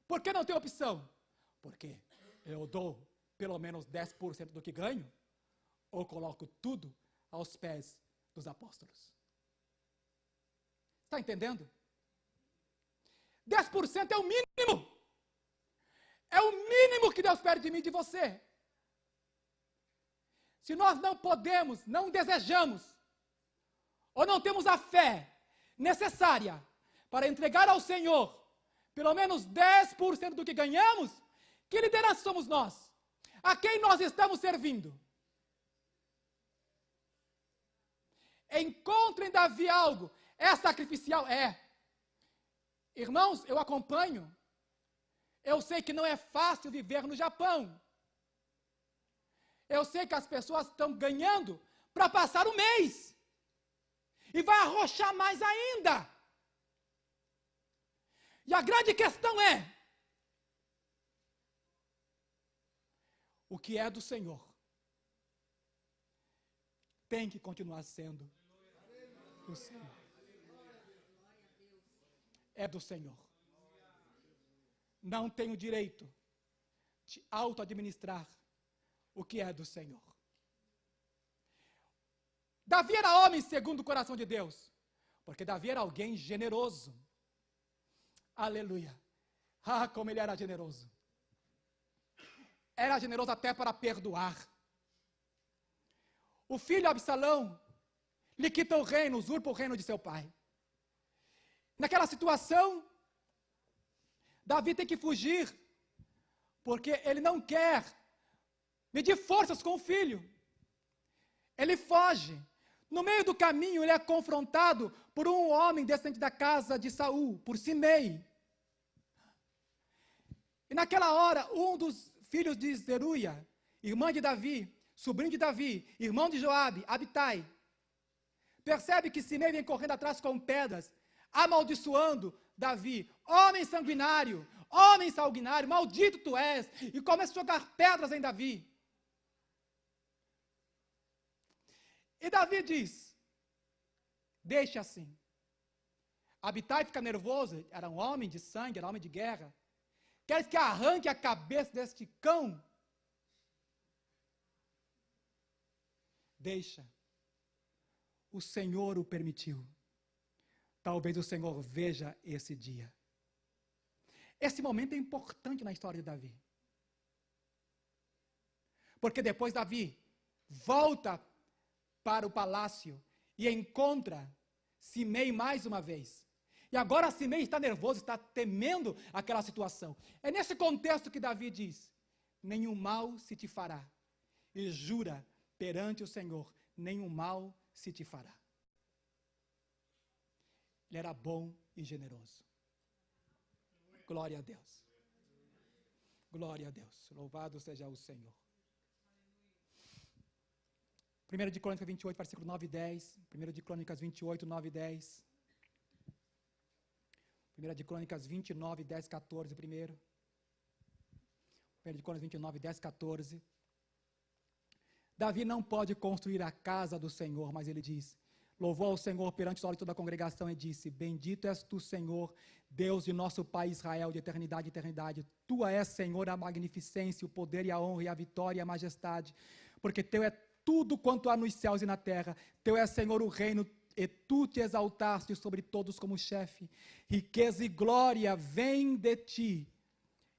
Por que não tenho opção? Porque eu dou pelo menos 10% do que ganho, ou coloco tudo aos pés dos apóstolos. Está entendendo? 10% é o mínimo. É o mínimo que Deus pede de mim e de você. Se nós não podemos, não desejamos, ou não temos a fé necessária para entregar ao Senhor pelo menos 10% do que ganhamos, que liderança somos nós? A quem nós estamos servindo? Encontre em Davi algo. É sacrificial? É. Irmãos, eu acompanho. Eu sei que não é fácil viver no Japão. Eu sei que as pessoas estão ganhando para passar o mês. E vai arrochar mais ainda. E a grande questão é: o que é do Senhor tem que continuar sendo do Senhor. É do Senhor. Não tenho direito de auto-administrar o que é do Senhor. Davi era homem segundo o coração de Deus, porque Davi era alguém generoso. Aleluia. Ah, como ele era generoso. Era generoso até para perdoar. O filho Absalão lhe quita o reino, usurpa o reino de seu pai. Naquela situação, Davi tem que fugir, porque ele não quer medir forças com o filho. Ele foge. No meio do caminho, ele é confrontado por um homem descendente da casa de Saul, por Simei. E naquela hora, um dos filhos de Zeruia, irmã de Davi, sobrinho de Davi, irmão de Joabe, Abitai, percebe que Simei vem correndo atrás com pedras, amaldiçoando Davi. Homem sanguinário, maldito tu és, e começa a jogar pedras em Davi. E Davi diz: deixe assim. Abitai fica nervoso, era um homem de sangue, era um homem de guerra. Queres que arranque a cabeça deste cão? Deixa. O Senhor o permitiu. Talvez o Senhor veja esse dia. Esse momento é importante na história de Davi. Porque depois Davi volta para o palácio e encontra Simei mais uma vez. E agora Simei está nervoso, está temendo aquela situação. É nesse contexto que Davi diz: nenhum mal se te fará. E jura perante o Senhor: nenhum mal se te fará. Ele era bom e generoso. Glória a Deus. Glória a Deus. Louvado seja o Senhor. 1 de Crônicas 28, versículo 9 e 10. 1 de Crônicas 28, 9 e 10. 1 de Crônicas 29, 10, 14 primeiro. 1 de Crônicas 29, 10, 14. Davi não pode construir a casa do Senhor, mas ele diz, louvou ao Senhor perante os olhos de toda a congregação e disse, bendito és tu, Senhor, Deus de nosso Pai Israel, de eternidade em eternidade. Tua és, Senhor, a magnificência, o poder e a honra e a vitória e a majestade, porque teu é tudo quanto há nos céus e na terra. Teu é, Senhor, o reino, e tu te exaltaste sobre todos como chefe. Riqueza e glória vêm de ti,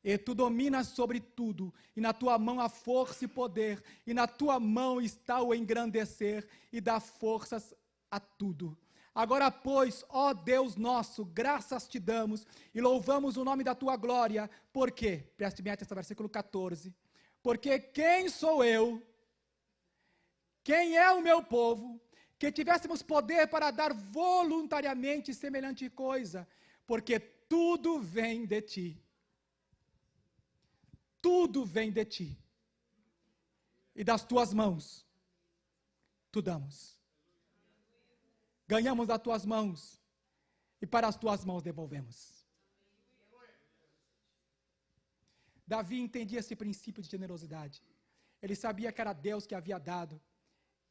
e tu dominas sobre tudo, e na tua mão há força e poder, e na tua mão está o engrandecer, e dá forças a tudo. Agora, pois, ó Deus nosso, graças te damos, e louvamos o nome da tua glória, porque, preste bem atenção, versículo 14, porque quem sou eu, quem é o meu povo, que tivéssemos poder para dar voluntariamente semelhante coisa, porque tudo vem de ti. Tudo vem de ti. E das tuas mãos, tu damos. Ganhamos das tuas mãos, e para as tuas mãos devolvemos. Davi entendia esse princípio de generosidade. Ele sabia que era Deus que havia dado,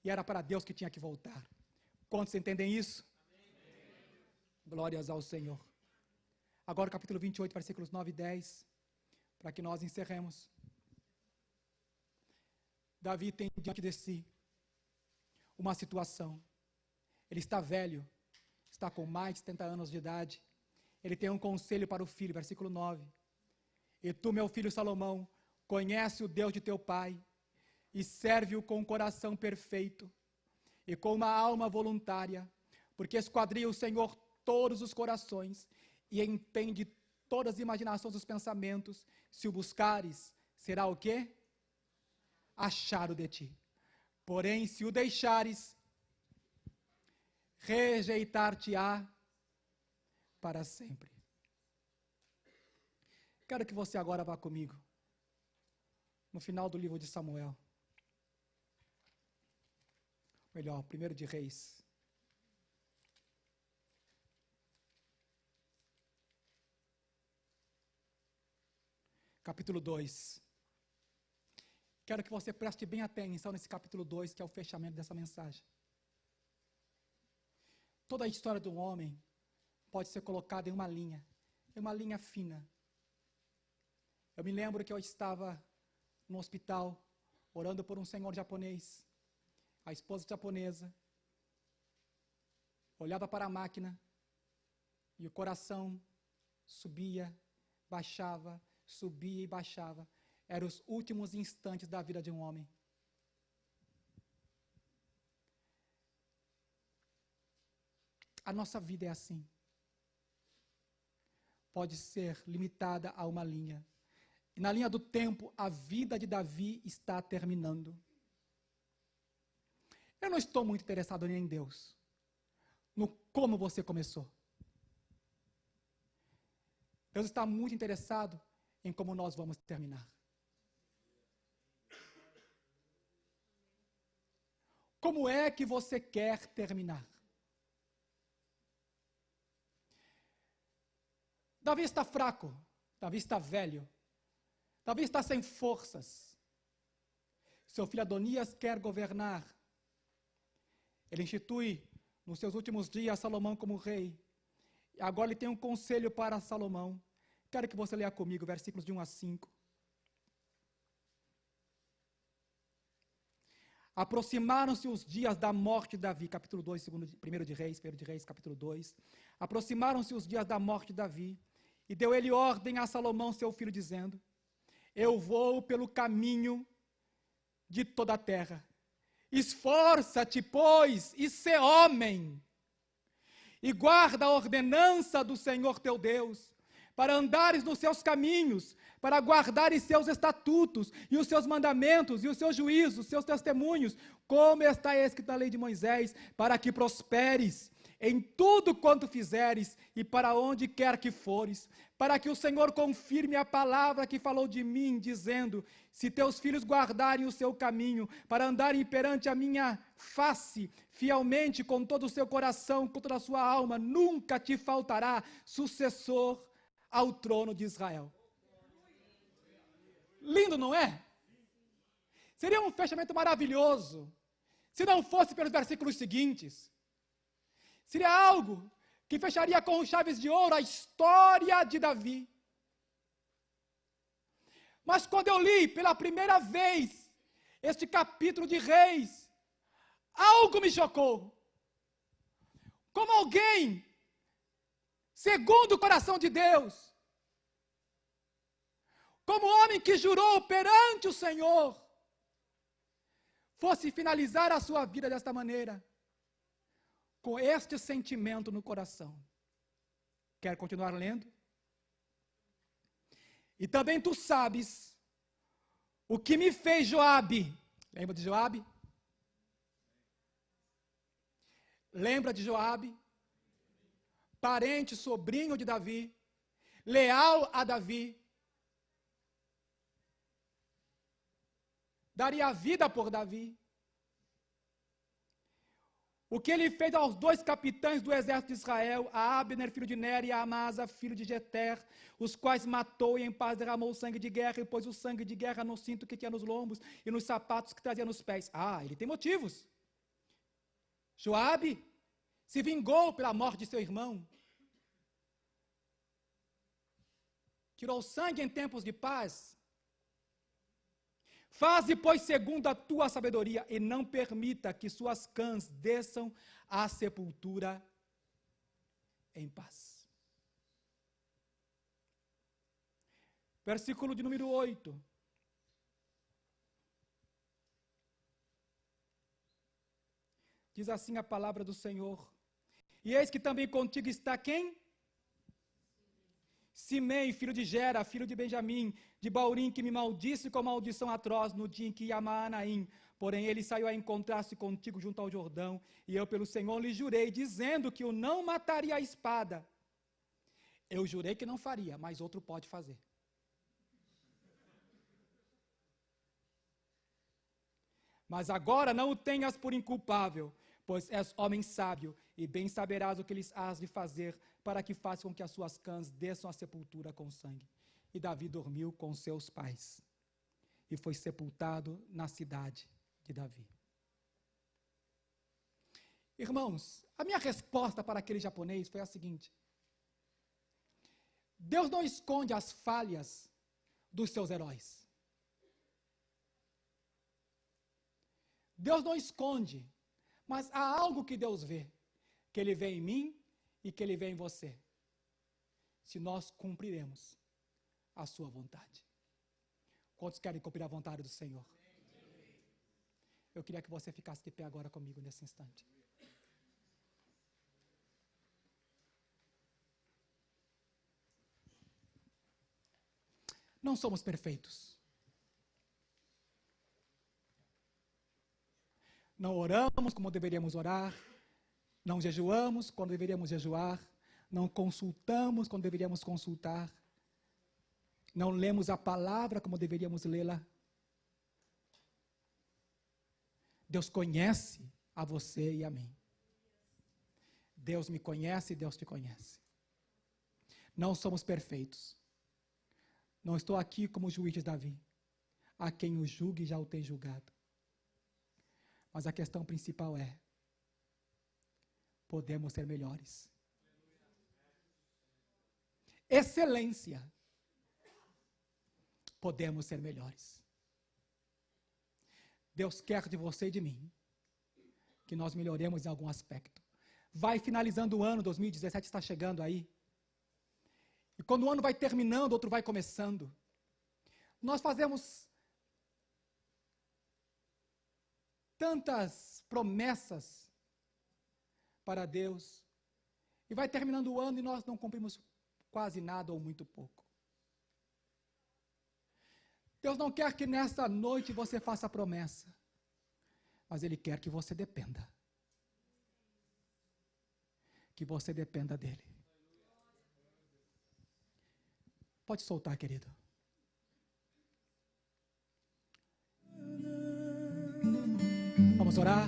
e era para Deus que tinha que voltar. Quantos entendem isso? Amém. Glórias ao Senhor. Agora capítulo 28, versículos 9 e 10, para que nós encerremos. Davi tem diante de si uma situação. Ele está velho, está com mais de 70 anos de idade. Ele tem um conselho para o filho, versículo 9. E tu, meu filho Salomão, conhece o Deus de teu pai, e serve-o com um coração perfeito, e com uma alma voluntária, porque esquadria o Senhor todos os corações, e entende todas as imaginações dos pensamentos. Se o buscares, será o quê? Achado de ti. Porém, se o deixares, rejeitar-te-á para sempre. Quero que você agora vá comigo no final do livro de Samuel. Melhor, 1 de Reis. Capítulo 2. Quero que você preste bem atenção nesse capítulo 2, que é o fechamento dessa mensagem. Toda a história de um homem pode ser colocada em uma linha fina. Eu me lembro que eu estava no hospital, orando por um senhor japonês. A esposa japonesa olhava para a máquina e o coração subia, baixava, subia e baixava. Eram os últimos instantes da vida de um homem. A nossa vida é assim. Pode ser limitada a uma linha. E na linha do tempo, a vida de Davi está terminando. Eu não estou muito interessado nem em Deus, no como você começou. Deus está muito interessado em como nós vamos terminar. Como é que você quer terminar? Davi está fraco, Davi está velho, Davi está sem forças. Seu filho Adonias quer governar. Ele institui, nos seus últimos dias, Salomão como rei. E agora ele tem um conselho para Salomão. Quero que você leia comigo, versículos de 1 a 5. Aproximaram-se os dias da morte de Davi, capítulo 2, 1 de Reis, capítulo 2. Aproximaram-se os dias da morte de Davi, e deu ele ordem a Salomão, seu filho, dizendo: eu vou pelo caminho de toda a terra. Esforça-te, pois, e sê homem, e guarda a ordenança do Senhor teu Deus, para andares nos seus caminhos, para guardares seus estatutos, e os seus mandamentos, e os seus juízos, os seus testemunhos, como está escrito na lei de Moisés, para que prosperes, em tudo quanto fizeres e para onde quer que fores, para que o Senhor confirme a palavra que falou de mim, dizendo: se teus filhos guardarem o seu caminho, para andarem perante a minha face, fielmente, com todo o seu coração, com toda a sua alma, nunca te faltará sucessor ao trono de Israel. Lindo, não é? Seria um fechamento maravilhoso, se não fosse pelos versículos seguintes. Seria algo que fecharia com chaves de ouro a história de Davi. Mas quando eu li pela primeira vez este capítulo de Reis, algo me chocou. Como alguém, segundo o coração de Deus, como homem que jurou perante o Senhor, fosse finalizar a sua vida desta maneira, com este sentimento no coração. Quer continuar lendo? E também tu sabes o que me fez Joabe. Lembra de Joabe? Lembra de Joabe? Parente, sobrinho de Davi, leal a Davi, daria a vida por Davi. O que ele fez aos 2 capitães do exército de Israel, a Abner, filho de Ner, e a Amasa, filho de Jeter, os quais matou e em paz derramou o sangue de guerra, e pôs o sangue de guerra no cinto que tinha nos lombos e nos sapatos que trazia nos pés. Ah, ele tem motivos. Joabe se vingou pela morte de seu irmão. Tirou sangue em tempos de paz. Faze, pois, segundo a tua sabedoria, e não permita que suas cãs desçam à sepultura em paz. Versículo de número 8. Diz assim a palavra do Senhor: e eis que também contigo está quem? Simei, filho de Gera, filho de Benjamim, de Baurim, que me maldisse com maldição atroz no dia em que ia a Maanaim. Porém, ele saiu a encontrar-se contigo junto ao Jordão, e eu pelo Senhor lhe jurei, dizendo que o não mataria a espada. Eu jurei que não faria, mas outro pode fazer. Mas agora não o tenhas por inculpável, pois és homem sábio, e bem saberás o que lhes has de fazer, para que faça com que as suas cãs desçam à sepultura com sangue. E Davi dormiu com seus pais, e foi sepultado na cidade de Davi. Irmãos, a minha resposta para aquele japonês foi a seguinte: Deus não esconde as falhas dos seus heróis. Deus não esconde, mas há algo que Deus vê, que Ele vê em mim e que Ele vê em você, se nós cumpriremos a sua vontade. Quantos querem cumprir a vontade do Senhor? Eu queria que você ficasse de pé agora comigo nesse instante. Não somos perfeitos. Não oramos como deveríamos orar, não jejuamos quando deveríamos jejuar, não consultamos quando deveríamos consultar, não lemos a palavra como deveríamos lê-la. Deus conhece a você e a mim. Deus me conhece e Deus te conhece. Não somos perfeitos. Não estou aqui como juiz de Davi. A quem o julgue já o tem julgado. Mas a questão principal é: podemos ser melhores. Excelência. Podemos ser melhores. Deus quer de você e de mim que nós melhoremos em algum aspecto. Vai finalizando o ano, 2017 está chegando aí. E quando o ano vai terminando, outro vai começando. Nós fazemos tantas promessas para Deus, e vai terminando o ano e nós não cumprimos quase nada ou muito pouco. Deus não quer que nesta noite você faça a promessa, mas Ele quer que você dependa. que você dependa dele. Pode soltar, querido. Vamos orar?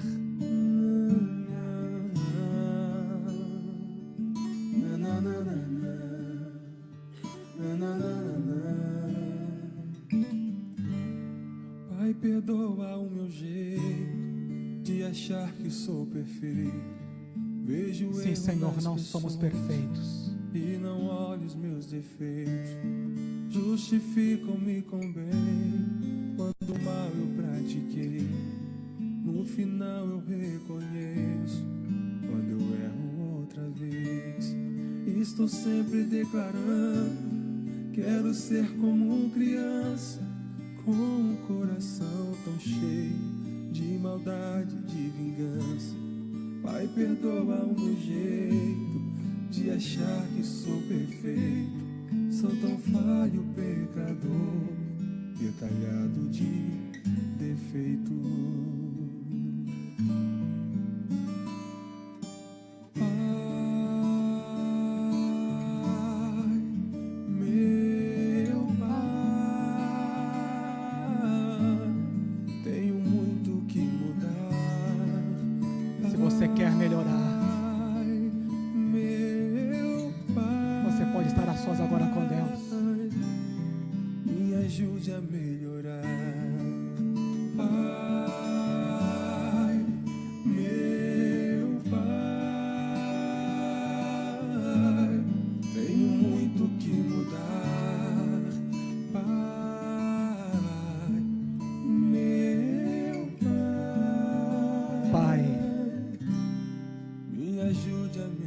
Pai, perdoa o meu jeito de achar que sou perfeito. Vejo Sim, Senhor, não somos perfeitos. E não olho os meus defeitos. Justificam-me com bem quando mal eu pratiquei. No final eu reconheço quando eu erro outra vez. Estou sempre declarando, quero ser como criança, com um coração tão cheio de maldade, de vingança. Pai, perdoa o meu jeito de achar que sou perfeito. Sou tão falho, pecador, detalhado de defeito. Ajude a melhorar, Pai, meu Pai. Tenho muito que mudar, Pai, meu Pai. Pai, me ajude a melhorar.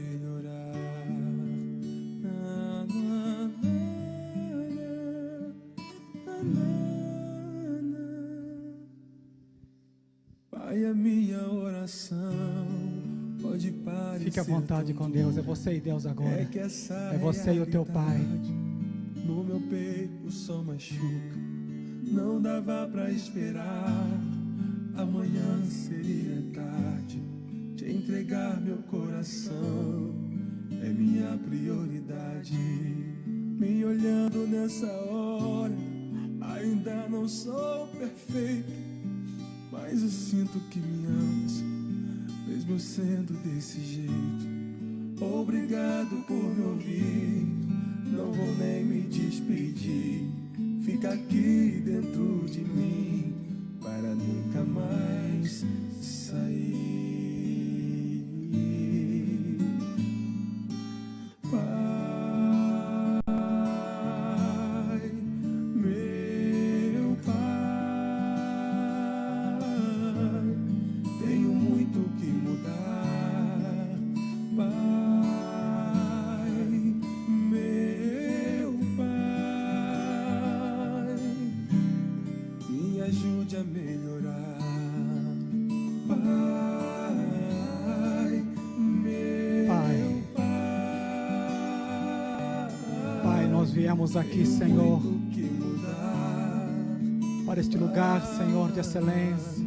Pai, a minha oração pode parecer. Fique à vontade com Deus. É você e Deus agora. É você e o teu Pai. No meu peito só machuca. Não dava pra esperar. Amanhã seria tarde. Te entregar meu coração é minha prioridade. Me olhando nessa hora, ainda não sou perfeito, mas eu sinto que me amas, mesmo eu sendo desse jeito. Obrigado por me ouvir, não vou nem me despedir. Fica aqui dentro de mim, para nunca mais sair. Ajude a melhorar, Pai, meu Pai, nós viemos aqui, Senhor, para este lugar, Senhor, de excelência.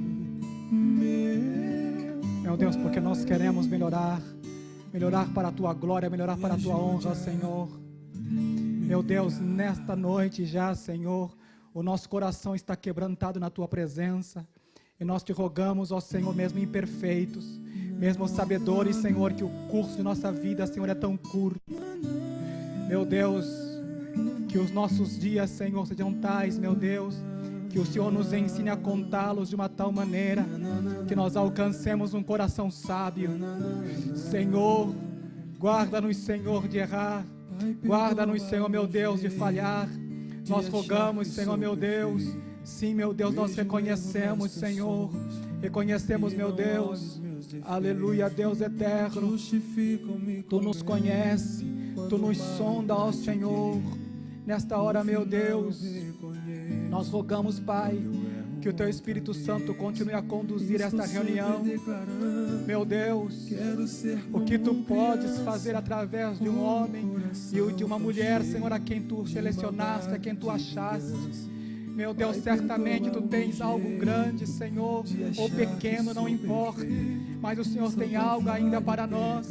Meu Deus, porque nós queremos melhorar para a Tua glória, melhorar para a Tua honra, Senhor. Meu Deus, nesta noite já, Senhor, o nosso coração está quebrantado na Tua presença, e nós te rogamos, ó Senhor, mesmo imperfeitos, mesmo sabedores, Senhor, que o curso de nossa vida, Senhor, é tão curto. Meu Deus, que os nossos dias, Senhor, sejam tais, meu Deus, que o Senhor nos ensine a contá-los de uma tal maneira que nós alcancemos um coração sábio. Senhor, guarda-nos, Senhor, de errar, guarda-nos, Senhor, meu Deus, de falhar. Nós rogamos, Senhor, meu Deus, sim, meu Deus, nós reconhecemos, Senhor, reconhecemos, meu Deus, aleluia, Deus eterno, Tu nos conheces, Tu nos sonda, ó Senhor, nesta hora, meu Deus, nós rogamos, Pai, que o Teu Espírito Santo continue a conduzir esta reunião. Meu Deus, o que Tu podes fazer através de um homem e de uma mulher, Senhor, a quem Tu selecionaste, a quem Tu achaste. Meu Deus, certamente Tu tens algo grande, Senhor, ou pequeno, não importa, mas o Senhor tem algo ainda para nós.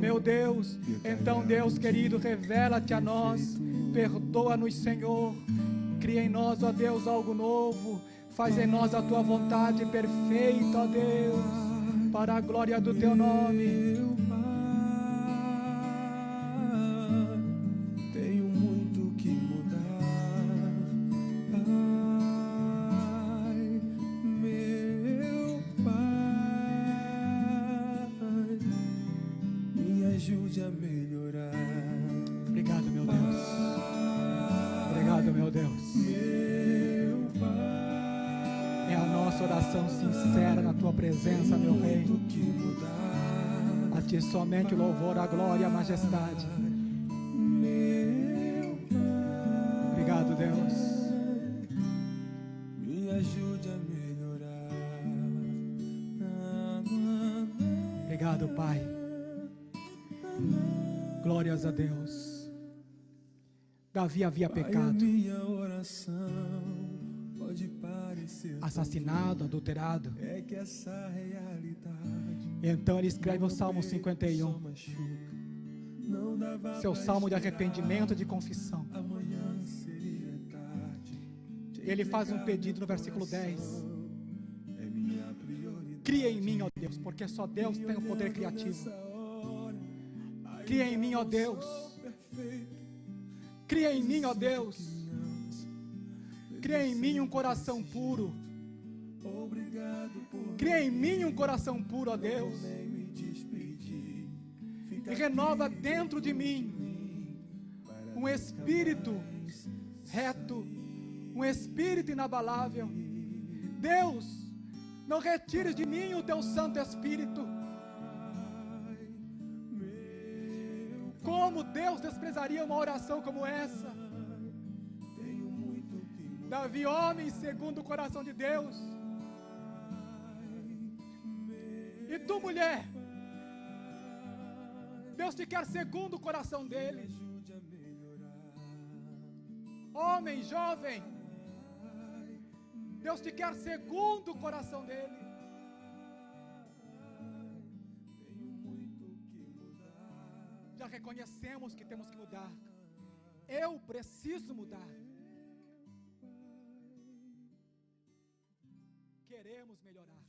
Meu Deus, então Deus querido, revela-te a nós, perdoa-nos, Senhor, cria em nós, ó Deus, algo novo, faz em nós a tua vontade perfeita, ó Deus, para a glória do teu nome. Tenho muito que mudar, Pai, meu Pai, me ajude a melhorar. Obrigado, meu Deus. Obrigado, meu Deus. Meu Pai, É a nossa oração sincera na tua presença, meu Rei. que mudar, A ti somente o louvor, a glória e a majestade. meu Pai, Obrigado, Deus. me ajude a melhorar. Obrigado, Pai. Glórias a Deus. Davi havia Pai, a pecado, minha oração pode parecer assassinado, adulterado. é que essa realidade Então ele escreve o Salmo 51, só machuca. Não dava seu pra salmo de esperar. arrependimento e de confissão. Amanhã seria tarde. Ele faz um pedido no versículo 10. É minha prioridade. Cria em mim, ó Deus, porque só Deus tem o poder criativo. Cria em mim, ó Deus. Cria em mim, ó Deus. Cria em mim um coração puro. Cria em mim um coração puro, ó Deus. E renova dentro de mim um espírito reto, um espírito inabalável. Deus, não retires de mim o teu Santo Espírito. Como Deus desprezaria uma oração como essa? Davi, homem segundo o coração de Deus. E tu, mulher, Deus te quer segundo o coração dele. Homem, jovem, Deus te quer segundo o coração dele. Já reconhecemos que temos que mudar. Eu preciso mudar. Queremos melhorar.